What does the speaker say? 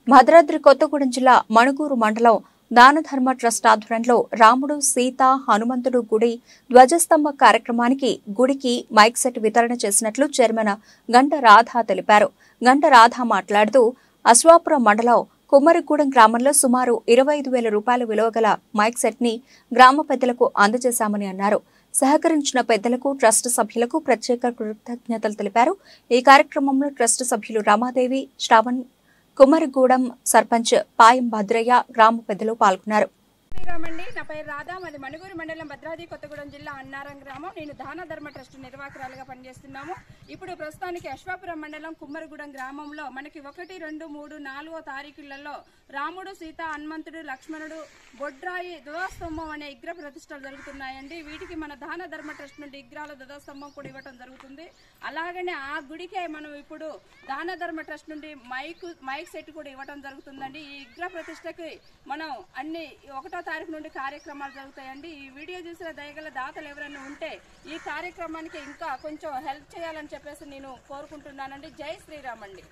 భద్రాద్రి కొత్తగూడెం జిల్లా మణుగూరు మండలం దానధర్మ ట్రస్ట్ ఆధ్వర్యంలో రాముడు సీత హనుమంతుడు గుడి ధ్వజస్తంభ కార్యక్రమానికి గుడికి మైక్ సెట్ వితరణ చేసినట్లు చైర్మన్ గంట రాధ తెలిపారు. గంట రాధ మాట్లాడుతూ అశ్వాపురం మండలం కుమ్మరిగూడెం గ్రామంలో సుమారు 25,000 రూపాయల విలువ గల మైక్ సెట్ ని గ్రామ పెద్దలకు అందజేశామని అన్నారు. సహకరించిన పెద్దలకు ట్రస్ట్ సభ్యులకు ప్రత్యేక కృతజ్ఞతలు తెలిపారు. ఈ కార్యక్రమంలో ట్రస్ట్ సభ్యులు రామాదేవి, శ్రావణ్, కుమ్మరిగూడెం సర్పంచ్ పాయం భద్రయ్య, గ్రామ పెద్దలు పాల్గొన్నారు. నా పేరు రాధా, మాది మణుగూరు మండలం భద్రాద్రి కొత్తగూడెం జిల్లా అన్నారం గ్రామం. నేను దాన ధర్మ ట్రస్ట్ నిర్వాహకురాలుగా పనిచేస్తున్నాము. ఇప్పుడు ప్రస్తుతానికి అశ్వాపురం మండలం కుమ్మరిగూడెం గ్రామంలో మనకి 1, 2, 3, 4వ తారీఖులలో రాముడు, సీత, హనుమంతుడు, లక్ష్మణుడు, బొడ్రాయి ధ్వజస్తంభం అనే విగ్రహ ప్రతిష్టలు జరుగుతున్నాయండి. వీటికి మన దాన ధర్మ ట్రస్ట్ నుండి విగ్రహాల ధ్వజస్తంభం కూడా ఇవ్వడం జరుగుతుంది. అలాగనే ఆ గుడికే మనం ఇప్పుడు దాన ధర్మ ట్రస్ట్ నుండి మైక్ సెట్ కూడా ఇవ్వడం జరుగుతుందండి. ఈ విగ్రహ ప్రతిష్టకి మనం అన్ని 1వ తారీఖు నుండి కార్యక్రమాలు జరుగుతాయండి. ఈ వీడియో చూసిన దయగల దాతలు ఎవరైనా ఉంటే ఈ కార్యక్రమానికి ఇంకా కొంచెం హెల్ప్ చేయాలని చెప్పేసి నేను కోరుకుంటున్నానండి. జై శ్రీరామ్ అండి.